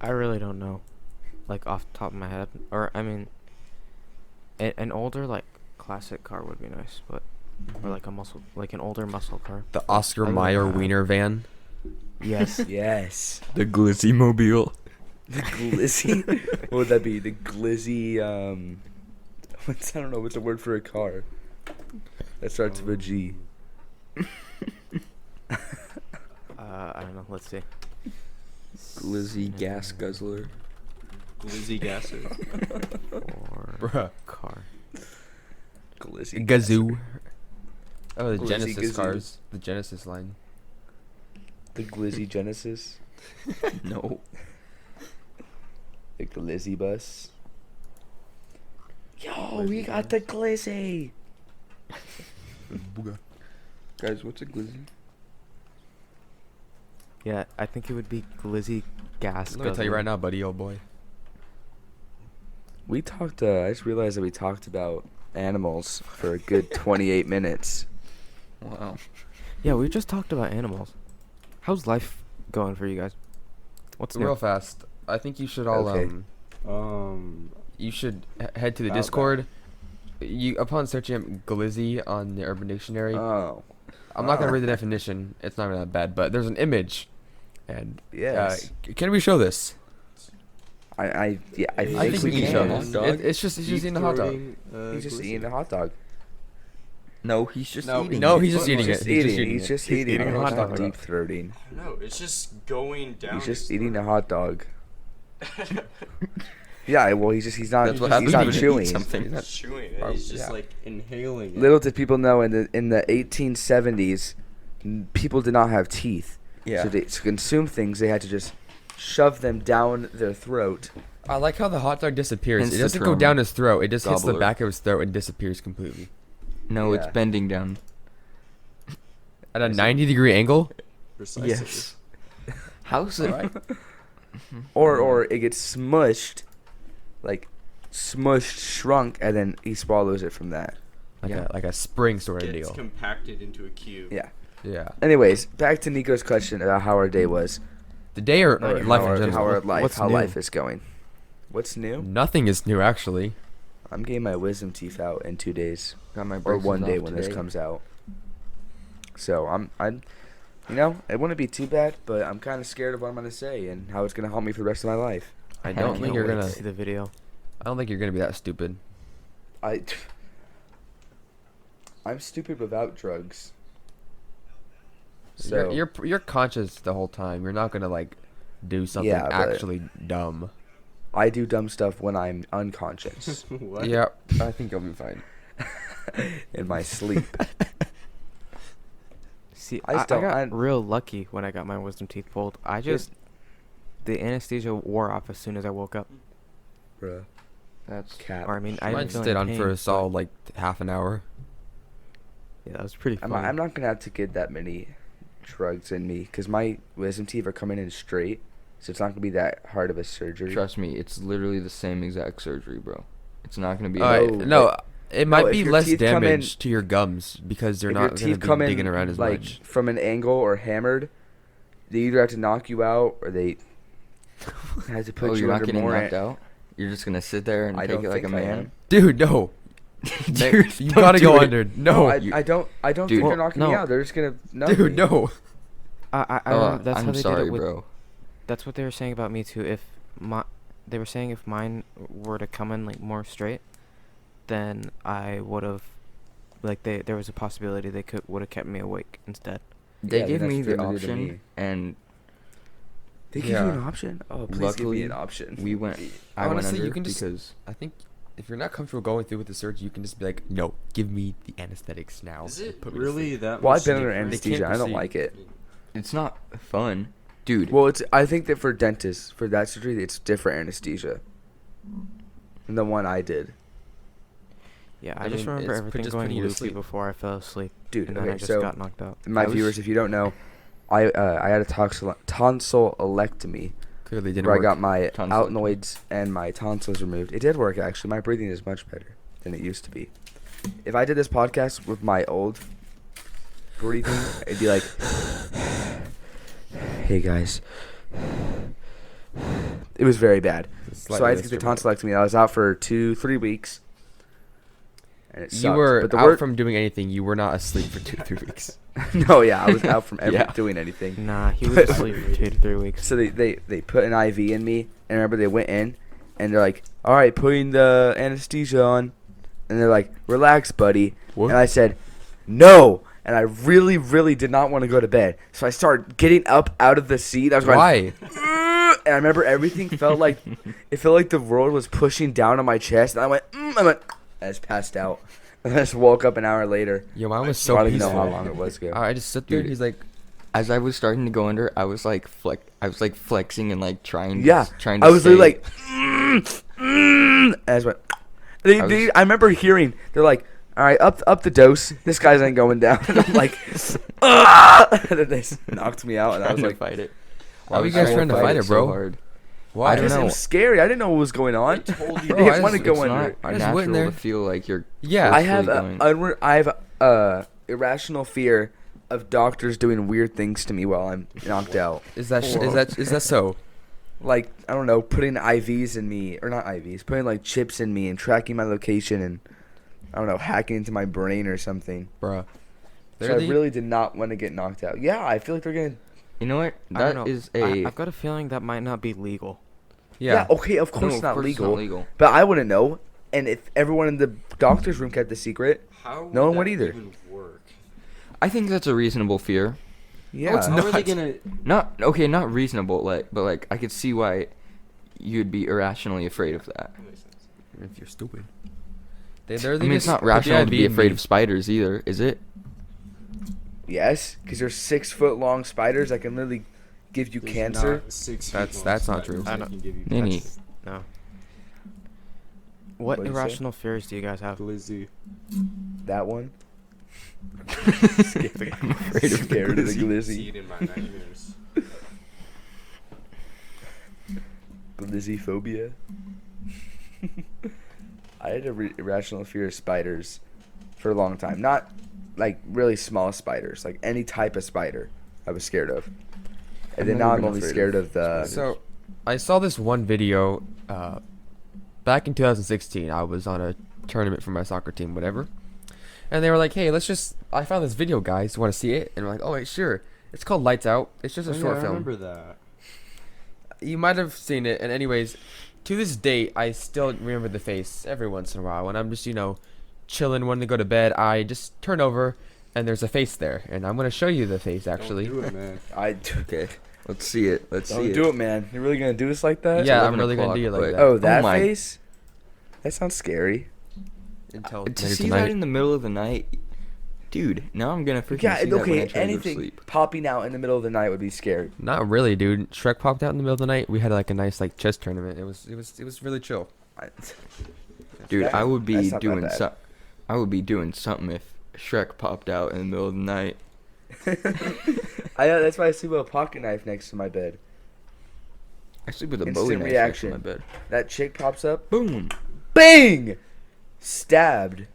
I really don't know, like off the top of my head. Or I mean, an older like classic car would be nice, but or like an older muscle car. The Oscar I Mayer don't know. Wiener van. Yes. Yes. The Glizzy Mobile. The glizzy. What would that be? The glizzy. I don't know. What's the word for a car? That starts with a G. I don't know. Let's see. Glizzy gas guzzler. Glizzy gasser. Or Bruh. car. Glizzy. Gazoo. Oh, the Glizzy Genesis Gazoo. cars. The Genesis line. The glizzy Genesis. No. The glizzy bus. Yo, we got the glizzy. Guys, what's a glizzy? Yeah, I think it would be Glizzy gas. Let me tell you right now, buddy, old boy. We talked. I just realized that we talked about animals for a good 28 minutes. Wow. Yeah, we just talked about animals. How's life going for you guys? What's new? Real fast. I think you should all Okay. you should head to the About Discord. You upon searching up glizzy on the Urban Dictionary. Oh. I'm not gonna read the definition. It's not really that bad, but there's an image, and Yes. can we show this? I think I think we can show this. Dog? It's just eating a hot dog. He's just eating a hot dog. No, he's just eating. No, it. he's just eating He's it. just He's just eating. eating He's it. just He's eating eating a a hot hot dog. dog. Deep throating. No, it's just going down. He's just his eating a throat. hot dog. Yeah, well, he's not. That's what He's happens not when you eat chewing. something. He's not chewing it. Oh, He's just yeah. like inhaling it. Little did people know in the 1870s, people did not have teeth. Yeah. So to consume things, they had to just shove them down their throat. I like how the hot dog disappears. Hence It the doesn't go term down his throat. It just hits the gobbler. back of his throat and disappears completely No, it's Yeah. bending down. at a 90-degree angle. Precisely. Yes. How's it? Alright. Or it gets smushed, like smushed, shrunk, and then he swallows it from that. Like a spring sort of Gets deal. compacted into a cube. Yeah. Yeah. Anyways, back to Nico's question about how our day was. The day or Or life how, in our, how our general. life, What's how new? life is going. What's new? Nothing is new actually. I'm getting my wisdom teeth out in 2 days, Got my or braces one day off when this today. comes out. So I'm, it wouldn't be too bad, but I'm kind of scared of what I'm gonna say and how it's gonna help me for the rest of my life. I Heck don't no. think you're Wait gonna. to see the video. I don't think you're gonna be that stupid. I'm stupid without drugs. You're, So you're conscious the whole time. You're not gonna like do something Yeah, but- actually dumb. I do dumb stuff when I'm unconscious What? Yeah, I think you'll be fine. in my sleep. See, I I, just I don't- got I- real lucky when I got my wisdom teeth pulled. I just the anesthesia wore off as soon as I woke up. Bruh. That's Cap. Or I mean, I Mine didn't feel stayed any on pain, for a but- solid like half an hour. Yeah, that was pretty I'm, funny. I'm not gonna have to get that many drugs in me because my wisdom teeth are coming in straight. so it's not gonna be that hard of a surgery. Trust me, it's literally the same exact surgery, bro. It's not gonna be. No, it might if be your less teeth come in- damage to your gums because they're if not your going teeth to come be in digging around as like much. from an angle or hammered, they either have to knock you out or they have to put Oh, you you're not under getting more. knocked out. You're just gonna sit there and I take don't it like a think I man. am. Dude, no. Dude, You don't gotta do go it. under. No, I don't Dude, think well, they're knocking me no. out. They're just gonna numb dude, me. no. I remember that's how I'm they sorry, did it with. bro. That's what they were saying about me too. They were saying if mine were to come in like more straight, then I would have, like there was a possibility they would have kept me awake instead. They Yeah, gave that's me the what they did to me. option, and They give you Yeah. an option. Oh, please Luckily, give me an option. we went. I went Honestly, under you can just. because I think if you're not comfortable going through with the surgery, you can just be like, no, give me the anesthetics now. Is and it put me to really sleep." that Well, much I've been under different? anesthesia. I don't proceed. like it. it's not fun, dude. Well, I think that for dentists, for that surgery, it's different anesthesia than the one I did. Yeah, I I just mean, remember it's everything just going putting you to loopy sleep. before I fell asleep, Dude, and then okay, I just so got knocked out. my I was- viewers, if you don't know, I had a tonsillectomy Clearly didn't where work. I got my Tonsillectomy. altoids and my tonsils removed. It did work, actually. My breathing is much better than it used to be. If I did this podcast with my old breathing, it'd be like, hey guys. It was very bad. So I had to get the tonsillectomy. I was out for 2-3 weeks. And it You sucked. were But the out work from doing anything. You were not asleep for 2-3 weeks. no, yeah, I was out from Yeah. doing anything. Nah, he was asleep for 2 to 3 weeks. So they put an IV in me, and I remember they went in, and they're like, all right, putting the anesthesia on. And they're like, relax, buddy. What? And I said, no. And I really, really did not want to go to bed. So I started getting up out of the seat. I was going, Why? and I remember everything felt like, it felt like the world was pushing down on my chest. And I went, I just passed out. And I just woke up an hour later. Yo, mine was I so don't even know peaceful. how long it was ago. I just sit there. Dude. He's like, As I was starting to go under, I was like flexing and like trying. Yeah, trying to. I was stay. literally like, and I just went. I remember hearing they're like, "All right, up the dose. This guy's ain't going down." And I'm like, and then they knocked me out, and I was trying to like, fight it. Why were you guys trying to fight it, so bro? hard. why? I don't "Because it know. was scary. I didn't know what was going on." I told you. I Bro, didn't want to it's go It's under. not it. I just natural went in there. to feel like you're. Yeah. I have forcefully I have irrational fear of doctors doing weird things to me while I'm knocked out. Is that so? Like, I don't know, putting IVs in me, or not IVs, putting like chips in me and tracking my location and, I don't know, hacking into my brain or something. Bruh. So I really did not want to get knocked out. Yeah, I feel like they're going to. You know what? I don't That know. is a. I've got a feeling that might not be legal. Yeah. Okay, of course, No, it's, of not course legal, It's not legal. But I wouldn't know. And if everyone in the doctor's room kept the secret, How would no one that would either. even work? I think that's a reasonable fear. yeah. it's How are they not. gonna? Not reasonable. But I could see why you'd be irrationally afraid of that. If you're stupid. They I literally mean, it's just not put the rational to IV be in afraid me. of spiders either, is it? Yes, because there's 6-foot-long spiders that can literally give you There's cancer. not 6 That's- feet that's long not true. spiders I that don't- can give you Nini. cancer. No. What What'd you say? irrational fears do you guys have? Glizzy. That one. I'm afraid of the Scared of the glizzy. See glizzy. it in my nightmares. Glizzy phobia. I had a irrational fear of spiders for a long time. Not like really small spiders, like any type of spider I was scared of. And I've then never now I'm been only afraid scared of of the. spiders. So, I saw this one video back in 2016. I was on a tournament for my soccer team, whatever. And they were like, hey, I found this video, guys. Want to see it? And we're like, oh, wait, sure. It's called Lights Out. It's just a Oh, short yeah, I film. remember that. You might have seen it. And anyways, to this date, I still remember the face every once in a while. When I'm just, chilling, wanting to go to bed, I just turn over, and there's a face there. And I'm going to show you the face, actually. Don't do it, man. Okay, let's see it. Let's Don't see do it. it, man. You're really gonna do us like that? Yeah, I'm 11 really going to do you o'clock, like but- that. Oh, that my- face. That sounds scary. Until To later see tonight. that in the middle of the night, dude. Now I'm gonna freaking Yeah. see that when I Okay. try to go to Anything sleep. popping out in the middle of the night would be scary. Not really, dude. Shrek popped out in the middle of the night. We had like a nice chess tournament. It was really chill. Dude, That- I would be that's not that doing bad. I would be doing something if Shrek popped out in the middle of the night. That's why I sleep with a pocket knife next to my bed. I sleep with a Instant Bowie knife next to my reaction. bed. That chick pops up. Boom. Bang! Stabbed.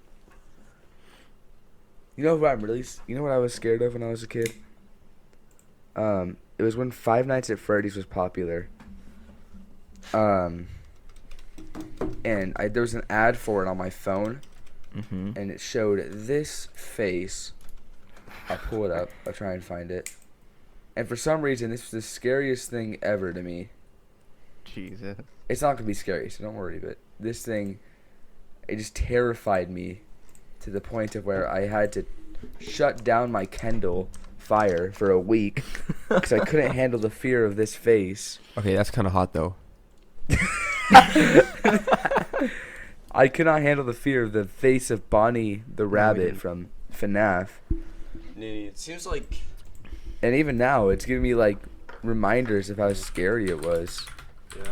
You know who I'm really? You know what I was scared of when I was a kid? It was when Five Nights at Freddy's was popular. And there was an ad for it on my phone, Mm-hmm. and it showed this face. I'll pull it up. I'll try and find it. And for some reason, this was the scariest thing ever to me. Jesus. It's not gonna be scary, so don't worry. But this thing, it just terrified me to the point of where I had to shut down my Kindle Fire for a week because I couldn't handle the fear of this face. Okay, that's kind of hot though. I could not handle the fear of the face of Bonnie the rabbit from FNAF. Nitty, it seems like And even now, it's giving me like reminders of how scary it was. yeah.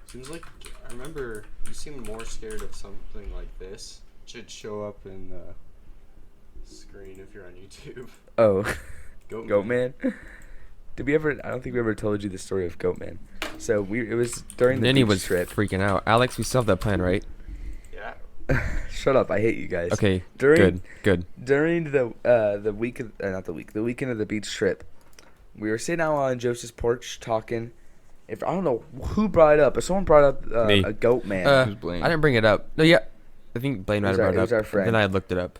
Seems like I remember you seemed more scared of something like this. It should show up in the screen if you're on YouTube. Oh, Goat Goatman. Did we ever? I don't think we ever told you the story of Goatman. So it was during the Ninny beach was trip. freaking out. Alex, we still have that plan, right? Yeah. Shut up! I hate you guys. Okay, During good. during the week of, the weekend of the beach trip, we were sitting out on Joseph's porch talking. If I don't know who brought it up, but someone brought up Me. a goat man, Who's Blaine? I didn't bring it up. No, yeah. I think Blaine might have brought it it was up. our friend. Then I looked it up.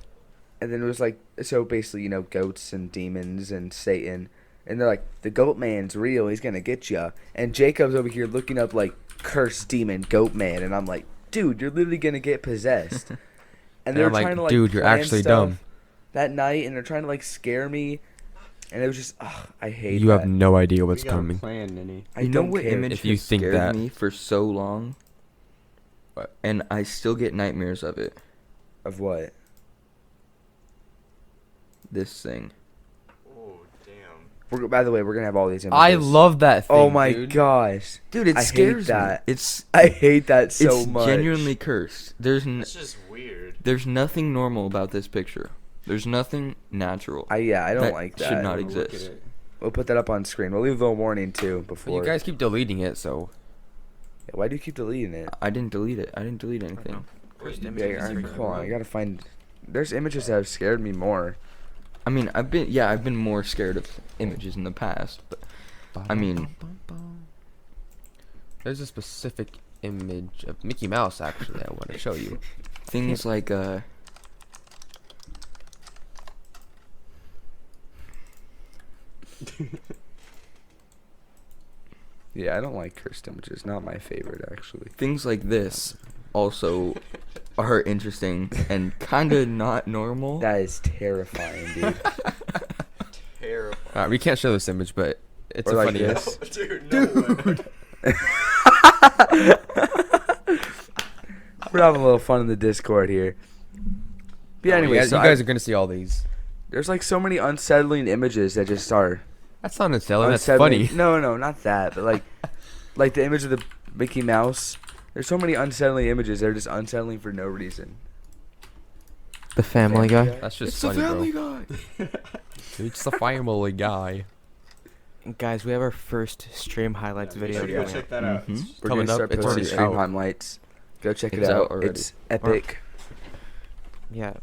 and then it was like so basically goats and demons and Satan, and they're like the goat man's real. He's gonna get ya. And Jacob's over here looking up like cursed demon goat man, and I'm like, dude, you're literally gonna get possessed. And And I'm like, trying to dude, you're plan actually stuff dumb. that night, and they're trying to like scare me, and it was just, I hate. You that. have no idea what's we got coming. a plan, Ninny. I You know don't what care. image If you has think scared that- me for so long? What? And I still get nightmares of it. Of what? This thing. Oh damn. By the way, we're gonna have all these images. I love that thing, Oh my dude. gosh, Dude, it I hate scares that. me. It's I hate that so it's much. genuinely cursed. That's just weird. There's nothing normal about this picture. There's nothing natural. I don't That like should that. not Look at exist. it. We'll put that up on screen. We'll leave a little warning too But before. you guys keep deleting it, so Why do you keep deleting it? I didn't delete it. I didn't delete anything. First Wait, image Yeah, is freaking hold on. I gotta find. There's images that have scared me more. I mean, I've been more scared of images in the past, but I mean, there's a specific image of Mickey Mouse actually I want to show you. things like Yeah, I don't like cursed images. Not my favorite, actually. things like this also are interesting and kind of not normal. That is terrifying, dude. Terrifying. We can't show this image, but it's Or a like funny. this. Dude, no way. We're having a little fun in the Discord here. But yeah, anyway, you so guys are gonna see all these. there's like so many unsettling images that just are That's not unsettling. That's unsettling. funny. No, not that. But like the image of the Mickey Mouse. There's so many unsettling images that are just unsettling for no reason. The Family Guy. That's just It's funny, the Family bro. Guy. It's the Family Guy. Guys, we have our first stream highlights Make video sure you go coming check up. that out. Mhm. We're Coming gonna up, start it's posting already stream out. highlights. Go check it It's out out. already. It's epic. Yeah,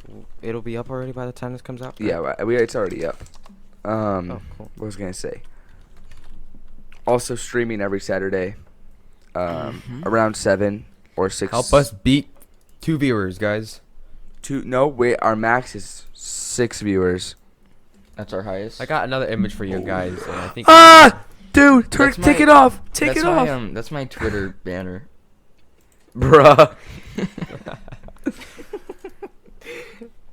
it'll be up already by the time this comes out. Yeah, it's already up. Oh, cool. What was I gonna say? Also streaming every Saturday, around 7 or 6. Help us beat 2 viewers, guys. Our max is 6 viewers. That's our highest. I got another image for you guys, and I think. Dude, That's take my- it off. Take that's it my, off, That's my Twitter banner. bruh.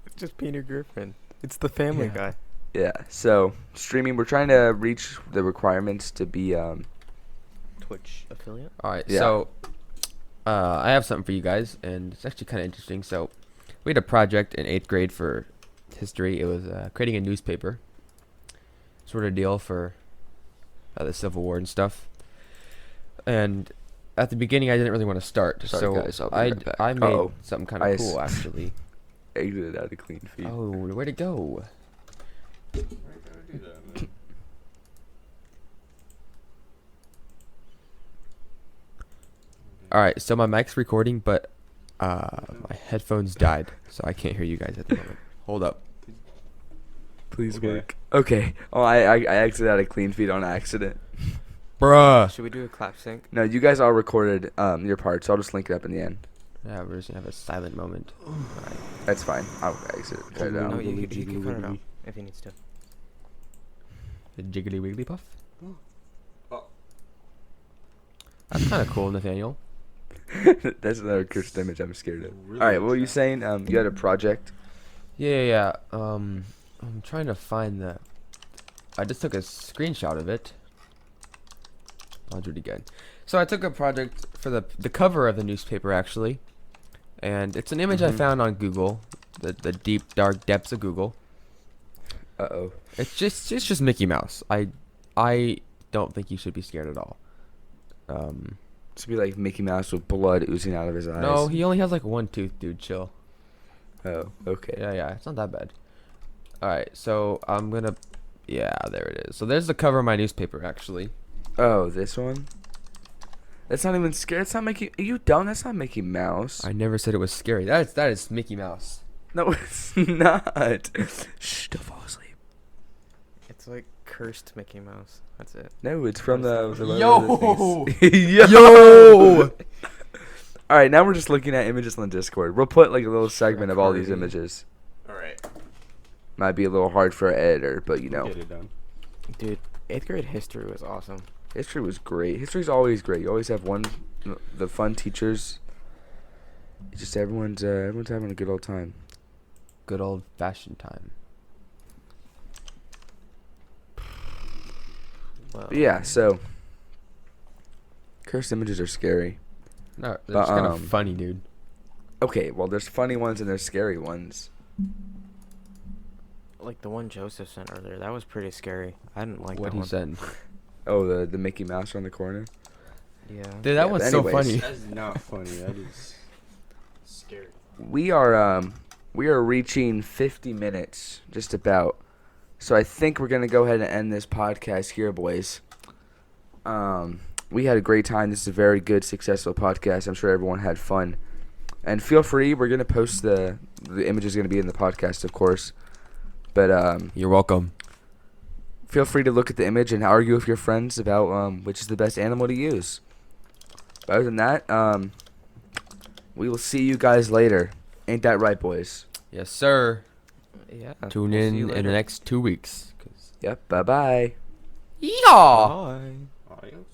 It's just Peter Griffin. It's the Family Yeah. Guy. Yeah. So streaming, we're trying to reach the requirements to be Twitch affiliate. All right, Yeah. so I have something for you guys, and it's actually kind of interesting. So we had a project in 8th grade for history. It was creating a newspaper, sort of deal for the Civil War and stuff. And at the beginning, I didn't really want to start, Sorry, so guys, I'll be right back. I made Uh-oh. something kind I of s- cool, actually. exited out of clean feed. Oh, where'd it go? Why gotta do that, man? All right, so my mic's recording, but my headphones died, so I can't hear you guys at the moment. Hold up. Please Okay. work. Okay. Oh, I exited out of clean feed on accident. Bruh. Should we do a clap sync? No, you guys all recorded your part, so I'll just link it up in the end. Yeah, we're just gonna have a silent moment. That's fine. I'll exit. Cut it No, out. you can cut it out if he needs to. The jiggly wiggly puff. Oh. That's kind of cool, Nathaniel. That's another cursed image I'm scared of. Really All right, what were you attractive. saying? You had a project. Yeah. I'm trying to find the. I just took a screenshot of it. I'll do it again. So I took a project for the cover of the newspaper actually, and it's an image I Mhm. found on Google, the deep dark depths of Google. Uh-oh. It's just Mickey Mouse. I don't think you should be scared at all. To be like Mickey Mouse with blood oozing out of his eyes. No, he only has like one tooth, dude. Chill. Oh, okay. Yeah, it's not that bad. All right, so I'm gonna. Yeah, there it is. So there's the cover of my newspaper actually. Oh, this one? That's not even scary. It's not Mickey. Are you dumb? That's not Mickey Mouse. I never said it was scary. That is Mickey Mouse. No, it's not. Shh, don't fall asleep. It's like cursed Mickey Mouse. That's it. No, it's from the Yo! Yo! All right, now we're just looking at images on the Discord. We'll put like a little segment of all these Recording. images. All right. Might be a little hard for an editor, but you know, Get it done. Dude, 8th grade history was awesome. history was great. History's always great. You always have the fun teachers. It's just everyone's having a good old time. Good old fashioned time. Well, But yeah, so cursed images are scary. No, they're But, just kind um, of funny, dude. Okay, well, there's funny ones and there's scary ones. like the one Joseph sent earlier, that was pretty scary. I didn't like What that he one. said. Oh, the Mickey Mouse on the corner. Yeah. Dude, that Yeah, one's but so anyways. funny. That is not funny. That is scary. We are reaching 50 minutes, just about. So I think we're gonna go ahead and end this podcast here, boys. We had a great time. This is a very good, successful podcast. I'm sure everyone had fun. And feel free. We're gonna post the image is gonna be in the podcast, of course. But You're welcome. feel free to look at the image and argue with your friends about which is the best animal to use. But other than that, we will see you guys later. Ain't that right, boys? Yes, sir. Yeah. Tune we'll see in you the later. next 2 weeks. Yep. Bye bye. Yeehaw! Bye. Adios.